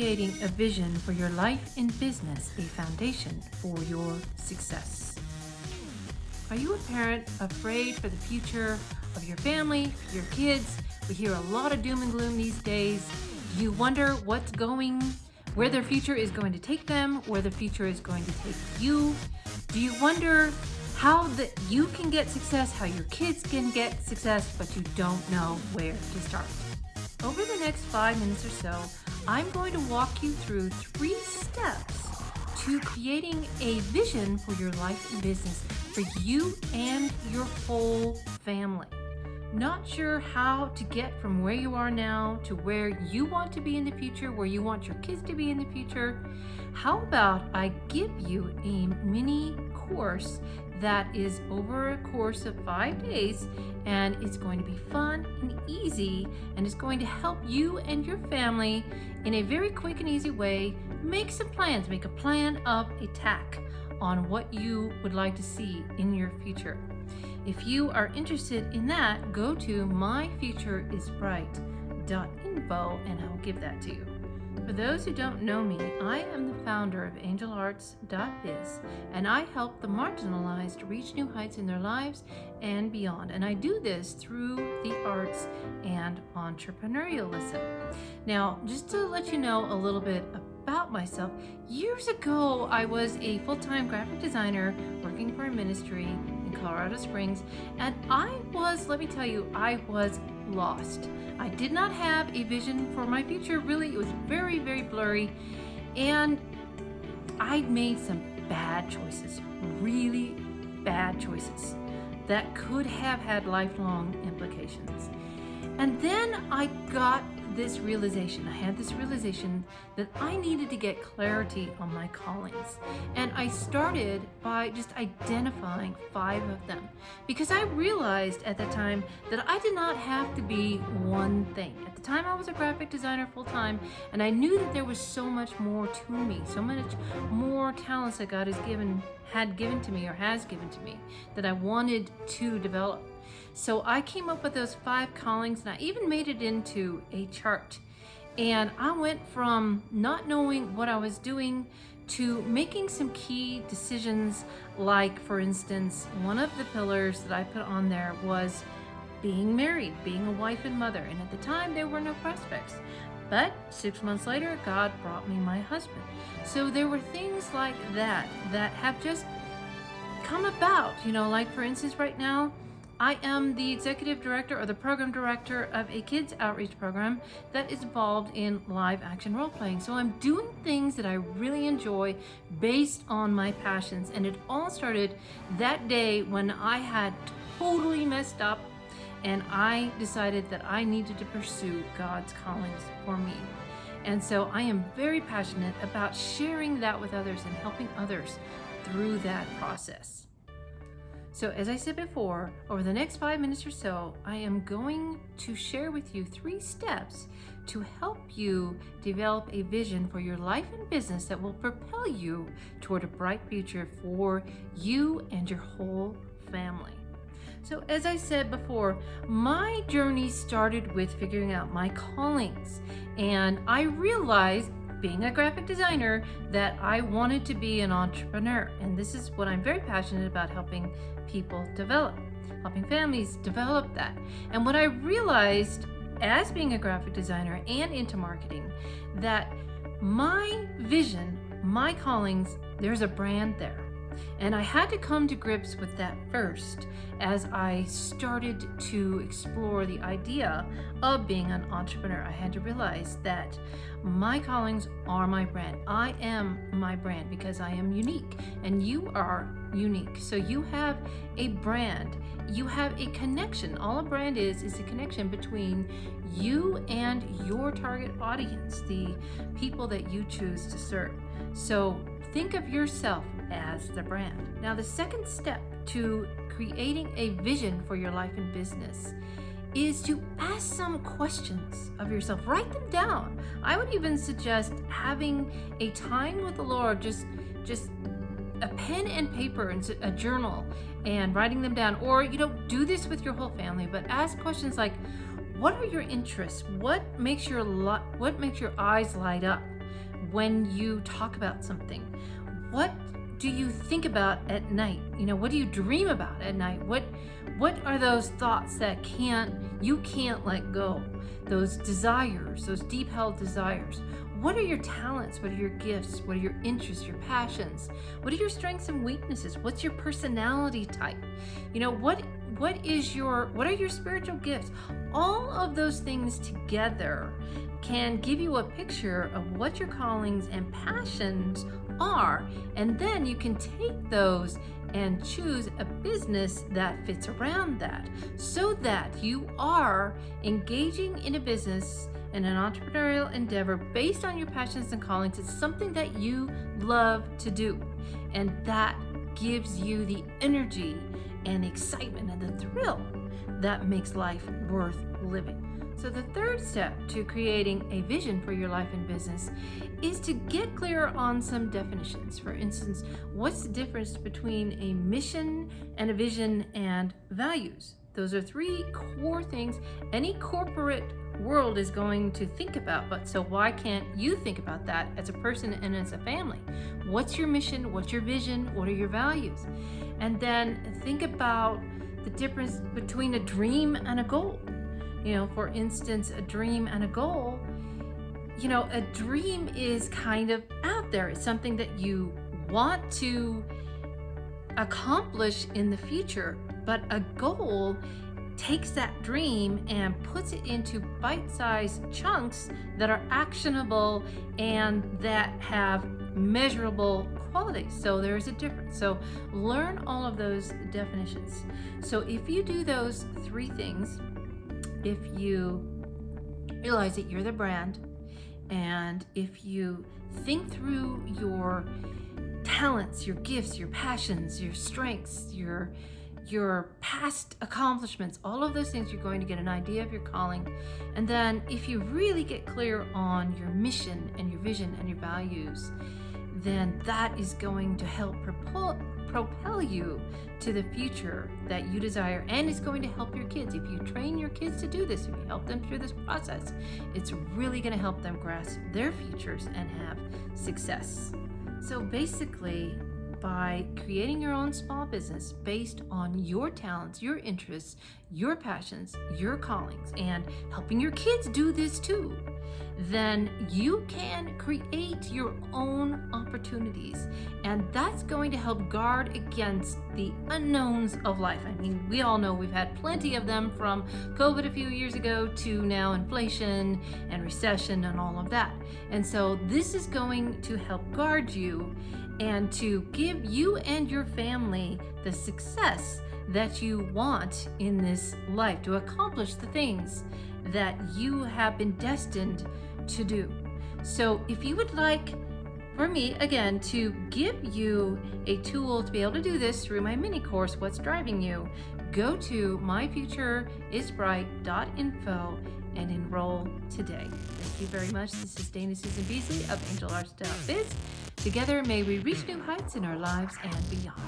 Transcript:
creating a vision for your life and business, a foundation for your success? Are you a parent afraid for the future of your family, your kids? We hear a lot of doom and gloom these days. Do you wonder where their future is going to take them, where the future is going to take you? Do you wonder how you can get success, how your kids can get success, but you don't know where to start? Over the next 5 minutes or so, I'm going to walk you through 3 steps to creating a vision for your life and business for you and your whole family. Not sure how to get from where you are now to where you want to be in the future, where you want your kids to be in the future? How about I give you a mini course that is over a course of 5 days, and it's going to be fun and easy, and it's going to help you and your family in a very quick and easy way make some plans, make a plan of attack on what you would like to see in your future. If you are interested in that, go to myfutureisbright.info and I'll give that to you. For those who don't know me, I am the founder of angelarts.biz, and I help the marginalized reach new heights in their lives and beyond. And I do this through the arts and entrepreneurialism. Now, just to let you know a little bit about myself, years ago, I was a full-time graphic designer working for a ministry in Colorado Springs, and let me tell you, I was lost. I did not have a vision for my future. Really, it was very, very blurry, and I made some bad choices, really bad choices that could have had lifelong implications. And then I got this realization. I had this realization that I needed to get clarity on my callings. And I started by just identifying 5 of them, because I realized at that time that I did not have to be one thing. At the time, I was a graphic designer full time, and I knew that there was so much more to me, so much more talents that God had given to me that I wanted to develop. So I came up with those 5 callings, and I even made it into a chart. And I went from not knowing what I was doing to making some key decisions, like, for instance, one of the pillars that I put on there was being married, being a wife and mother. And at the time, there were no prospects. But 6 months later, God brought me my husband. So there were things like that have just come about, like, for instance, right now, I am the executive director or the program director of a kids outreach program that is involved in live action role playing. So I'm doing things that I really enjoy based on my passions. And it all started that day when I had totally messed up, and I decided that I needed to pursue God's callings for me. And so I am very passionate about sharing that with others and helping others through that process. So as I said before, over the next 5 minutes or so, I am going to share with you 3 steps to help you develop a vision for your life and business that will propel you toward a bright future for you and your whole family. So as I said before, my journey started with figuring out my callings, and I realized, being a graphic designer, that I wanted to be an entrepreneur. And this is what I'm very passionate about, helping people develop, helping families develop that. And what I realized as being a graphic designer and into marketing, that my vision, my callings, there's a brand there. And I had to come to grips with that first as I started to explore the idea of being an entrepreneur. I had to realize that my callings are my brand. I am my brand because I am unique, and you are unique. So you have a brand, you have a connection. All a brand is a connection between you and your target audience, the people that you choose to serve. So think of yourself as the brand. Now, the second step to creating a vision for your life and business is to ask some questions of yourself. Write them down. I would even suggest having a time with the Lord, just a pen and paper and a journal, and writing them down. Or, do this with your whole family, but ask questions like, what are your interests? What makes your eyes light up? when you talk about something? What do you think about at night? What do you dream about at night? What are those thoughts that you can't let go? Those desires, those deep held desires. What are your talents? What are your gifts? What are your interests, your passions? What are your strengths and weaknesses? What's your personality type? What are your spiritual gifts? All of those things together can give you a picture of what your callings and passions are. And then you can take those and choose a business that fits around that, so that you are engaging in a business and an entrepreneurial endeavor based on your passions and callings. It's something that you love to do, and that gives you the energy and excitement and the thrill that makes life worth living. So the third step to creating a vision for your life and business is to get clear on some definitions. For instance, what's the difference between a mission and a vision and values? Those are three core things any corporate world is going to think about, but so why can't you think about that as a person and as a family? What's your mission? What's your vision? What are your values? And then think about the difference between a dream and a goal. For instance, a dream and a goal, a dream is kind of out there. It's something that you want to accomplish in the future, but a goal takes that dream and puts it into bite-sized chunks that are actionable and that have measurable qualities. So there's a difference. So learn all of those definitions. So if you do those three things, if you realize that you're the brand, and if you think through your talents, your gifts, your passions, your strengths, your past accomplishments, all of those things, you're going to get an idea of your calling. And then if you really get clear on your mission and your vision and your values, then that is going to help propel you to the future that you desire, and it's going to help your kids. If you train your kids to do this, if you help them through this process, it's really going to help them grasp their futures and have success. So basically, by creating your own small business based on your talents, your interests, your passions, your callings, and helping your kids do this too, then you can create your own opportunities. And that's going to help guard against the unknowns of life. I mean, we all know we've had plenty of them, from COVID a few years ago to now inflation and recession and all of that. And so this is going to help guard you and to give you and your family the success that you want in this life, to accomplish the things that you have been destined to do. So if you would like for me, again, to give you a tool to be able to do this through my mini course, What's Driving You, go to myfutureisbright.info and enroll today. Thank you very much. This is Dana Susan Beasley of angelarts.biz. Together, may we reach new heights in our lives and beyond.